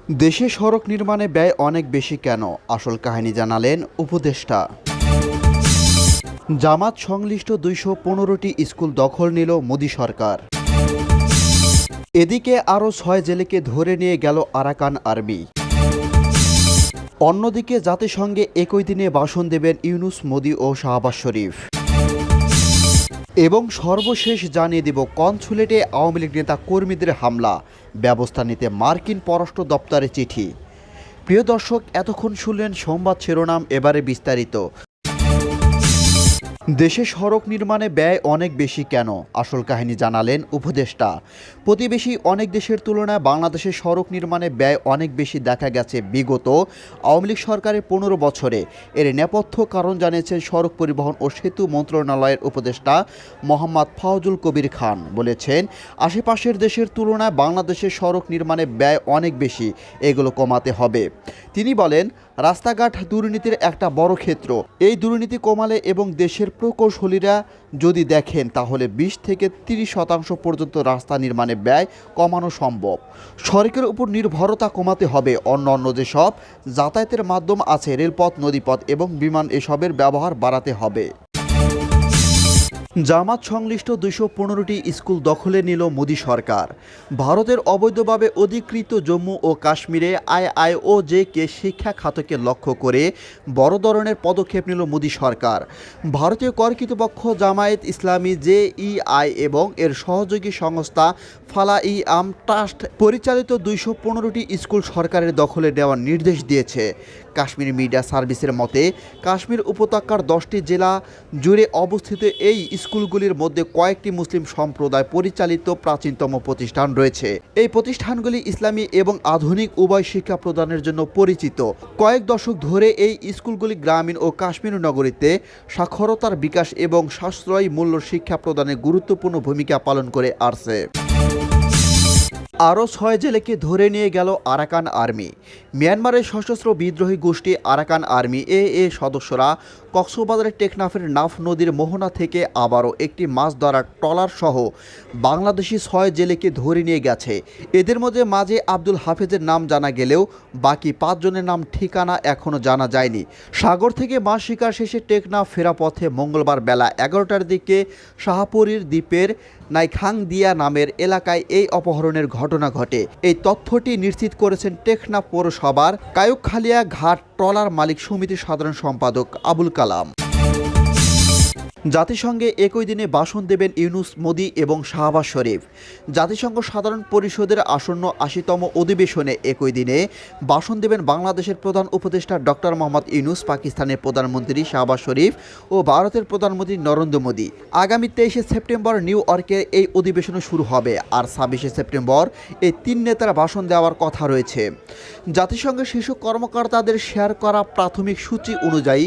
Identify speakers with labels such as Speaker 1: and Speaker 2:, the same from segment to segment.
Speaker 1: দেশে সড়ক নির্মাণে ব্যয় অনেক বেশি কেন? আসল কাহিনী জানালেন উপদেষ্টা। জামাত সংশ্লিষ্ট ২১৫টি স্কুল দখল নিল মোদি সরকার। এদিকে আরও ৬ জেলেকে ধরে নিয়ে গেল আরাকান আর্মি। অন্যদিকে জাতিসংঘে একই দিনে ভাষণ দেবেন ইউনূস, মোদি ও শাহবাজ শরীফ। এবং সর্বশেষ জানিয়ে দেব কনসুলেটে আওয়ামী লীগ নেতা কর্মীদের হামলা, ব্যবস্থা নিতে মার্কিন পররাষ্ট্র দপ্তরে চিঠি। প্রিয় দর্শক, এতক্ষণ শুনলেন সংবাদ শিরোনাম, এবারে বিস্তারিত। দেশে সড়ক নির্মাণে ব্যয় অনেক বেশি কেন? আসল কাহিনী জানালেন উপদেষ্টা। প্রতিবেশী অনেক দেশের তুলনায় বাংলাদেশের সড়ক নির্মাণে ব্যয় অনেক বেশি দেখা গেছে বিগত আওয়ামী লীগ সরকারের ১৫ বছরে। এর নেপথ্য কারণ জানিয়েছেন সড়ক পরিবহন ও সেতু মন্ত্রণালয়ের উপদেষ্টা মোহাম্মদ ফাওজুল কবির খান। বলেছেন, আশেপাশের দেশের তুলনায় বাংলাদেশের সড়ক নির্মাণে ব্যয় অনেক বেশি, এগুলো কমাতে হবে। তিনি বলেন, রাস্তাঘাট দুর্নীতির একটা বড় ক্ষেত্র। এই দুর্নীতি কমালে এবং দেশের প্রকৌশলীরা যদি দেখেন তাহলে ২০ থেকে ৩০% পর্যন্ত রাস্তা নির্মাণে ব্যয় কমানো সম্ভব। সড়কের উপর নির্ভরতা কমাতে হবে। অন্য যেসব যাতায়াতের মাধ্যম আছে, রেলপথ, নদীপথ এবং বিমান, এসবের ব্যবহার বাড়াতে হবে। জামাত সংশ্লিষ্ট ২১৫টি স্কুল দখলে নিল মোদি সরকার। ভারতের অবৈধভাবে অধিকৃত জম্মু ও কাশ্মীরে আইআইওজেকে শিক্ষা খাতকে লক্ষ্য করে বড় ধরনের পদক্ষেপ নিল মোদি সরকার। ভারতীয় কর কর্তৃপক্ষ জামায়াত ইসলামী, জেইআই এবং এর সহযোগী সংস্থা ফালাহ-ই-আম ট্রাস্ট পরিচালিত ২১৫টি স্কুল সরকারের দখলে নেওয়ার নির্দেশ দিয়েছে। কাশ্মীর মিডিয়া সার্ভিসের মতে, কাশ্মীর উপত্যকার 10টি জেলা জুড়ে অবস্থিত এই স্কুলগুলির মধ্যে কয়েকটি মুসলিম সম্প্রদায় পরিচালিত প্রাচীনতম প্রতিষ্ঠান রয়েছে। এই প্রতিষ্ঠানগুলি ইসলামী এবং আধুনিক উভয় শিক্ষা প্রদানের জন্য পরিচিত। কয়েক দশক ধরে এই স্কুলগুলি গ্রামীণ ও কাশ্মীর নগরীতে সাক্ষরতার বিকাশ এবং সাশ্রয়ী মূল্য শিক্ষা প্রদানে গুরুত্বপূর্ণ ভূমিকা পালন করে আসছে। আরও ৬ জেলেকে ধরে নিয়ে গেল আরাকান আর্মি। মিয়ানমারের সশস্ত্র বিদ্রোহী গোষ্ঠী আরাকান আর্মি এ সদস্যরা কক্সবাজারের টেকনাফের নাফ নদীর মোহনা থেকে আবারও একটি মাছ ধরার ট্রলার সহ বাংলাদেশি ৬ জেলেকে ধরে নিয়ে গেছে। এদের মধ্যে মাঝে আব্দুল হাফেজের নাম জানা গেলেও বাকি ৫ জনের নাম ঠিকানা এখনও জানা যায়নি। সাগর থেকে মাছ শিকার শেষে টেকনাফ ফেরা পথে মঙ্গলবার বেলা ১১টার দিকে শাহপুরীর দ্বীপের নাইখাংদিয়া নামের এলাকায় এই অপহরণের ঘটনা ঘটে। এই তথ্যটি নিশ্চিত করেছেন টেকনাফ পৌরসভার কায়ুকখালিয়া ঘাট ট্রলার মালিক সমিতির সাধারণ সম্পাদক আবুল কালাম। জাতিসংঘে একই দিনে ভাষণ দেবেন ইউনূস, মোদি এবং শাহবাজ শরীফ। জাতিসংঘ সাধারণ পরিষদের আসন্ন ৮০তম অধিবেশনে একই দিনে ভাষণ দেবেন বাংলাদেশের প্রধান উপদেষ্টা ডক্টর মোহাম্মদ ইউনূস, পাকিস্তানের প্রধানমন্ত্রী শাহবাজ শরীফ ও ভারতের প্রধানমন্ত্রী নরেন্দ্র মোদি। আগামী ২৩শে সেপ্টেম্বর নিউ ইয়র্কে এই অধিবেশন শুরু হবে, আর ২৬শে সেপ্টেম্বর এই ৩ নেতার ভাষণ দেওয়ার কথা রয়েছে। জাতিসংঘের শীর্ষ কর্মকর্তাদের শেয়ার করা প্রাথমিক সূচি অনুযায়ী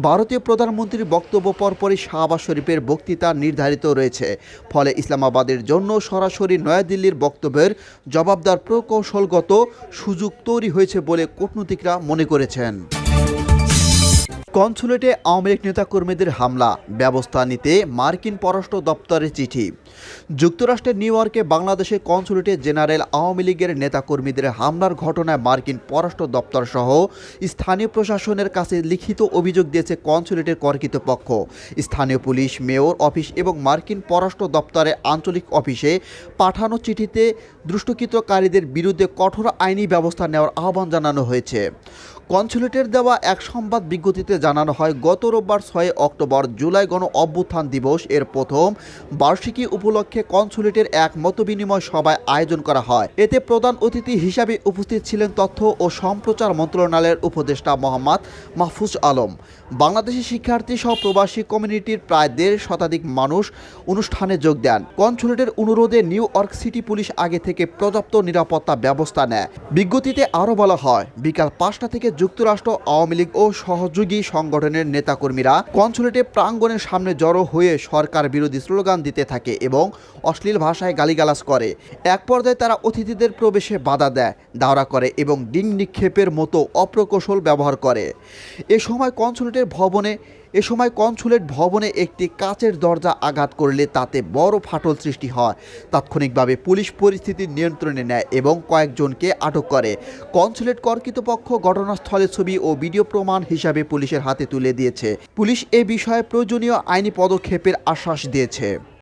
Speaker 1: ভারতীয় প্রধানমন্ত্রীর বক্তব্য পরপরই শাহবাজ শরীফের বক্তৃতা নির্ধারিত রয়েছে। ফলে ইসলামাবাদের জন্য সরাসরি নয়াদিল্লির বক্তব্যের জবাব দেওয়ার প্রকৌশলগত সুযোগ তৈরি হয়েছে বলে কূটনীতিকরা মনে করেছেন। কনসুলেটে আওয়ামী লীগ নেতাকর্মীদের হামলা, ব্যবস্থা নিতে মার্কিন পররাষ্ট্র দপ্তরের চিঠি। যুক্তরাষ্ট্রের নিউ ইয়র্কে বাংলাদেশের কনসুলেটে জেনারেল আওয়ামী লীগের নেতাকর্মীদের হামলার ঘটনায় মার্কিন পররাষ্ট্র দপ্তর সহ স্থানীয় প্রশাসনের কাছে লিখিত অভিযোগ দিয়েছে কনসুলেটের কর্তৃপক্ষ। স্থানীয় পুলিশ, মেয়র অফিস এবং মার্কিন পররাষ্ট্র দপ্তরের আঞ্চলিক অফিসে পাঠানো চিঠিতে দুষ্কৃতকারীদের বিরুদ্ধে কঠোর আইনি ব্যবস্থা নেওয়ার আহ্বান জানানো হয়েছে। কনসুলেটের দেওয়া এক সংবাদ বিজ্ঞপ্তিতে জানানো হয়, গত রোববার ৬ অক্টোবর জুলাই গণ অভ্যুত্থান দিবস এর প্রথম বার্ষিকী উপলক্ষে কনসুলেটের এক মতবিনিময় সভায় আয়োজন করা হয়। এতে প্রধান অতিথি হিসাবে উপস্থিত ছিলেন তথ্য ও সম্প্রচার মন্ত্রণালয়ের উপদেষ্টা মোহাম্মদ মাহফুজ আলম। বাংলাদেশি শিক্ষার্থী সহ প্রবাসী কমিউনিটির প্রায় ১.৫ শতাধিক মানুষ অনুষ্ঠানে যোগ দেন। কনসুলেটের অনুরোধে নিউ ইয়র্ক সিটি পুলিশ আগে থেকে পর্যাপ্ত নিরাপত্তা ব্যবস্থা নেয়। বিজ্ঞপ্তিতে আরও বলা হয়, বিকাল ৫টা থেকে যুক্তরাষ্ট্র আওয়ামী লীগ ও সহযোগী সংগঠনের নেতাকর্মীরা কনসুলেটে প্রাঙ্গণের সামনে জড়ো হয়ে সরকার বিরোধী স্লোগান দিতে থাকে এবং অশ্লীল ভাষায় গালিগালাজ করে। এক পর্যায়ে তারা অতিথিদের প্রবেশে বাধা দেয়, দাওরা করে এবং ডিং নিক্ষেপের মতো অপ্রকৌশল ব্যবহার করে। এ সময় কনসুলেটের ভবনে এ সময় কনসুলেট ভবনে একটি কাচের দরজা আঘাত করলে তাতে বড় ফাটল সৃষ্টি হয়। তাৎক্ষণিকভাবে পুলিশ পরিস্থিতি নিয়ন্ত্রণে নেয় এবং কয়েকজনকে আটক করে। কনসুলেট কর্তৃপক্ষ ঘটনাস্থলের ছবি ও ভিডিও প্রমাণ হিসাবে পুলিশের হাতে তুলে দিয়েছে। পুলিশ এ বিষয়ে প্রয়োজনীয় আইনি পদক্ষেপের আশ্বাস দিয়েছে।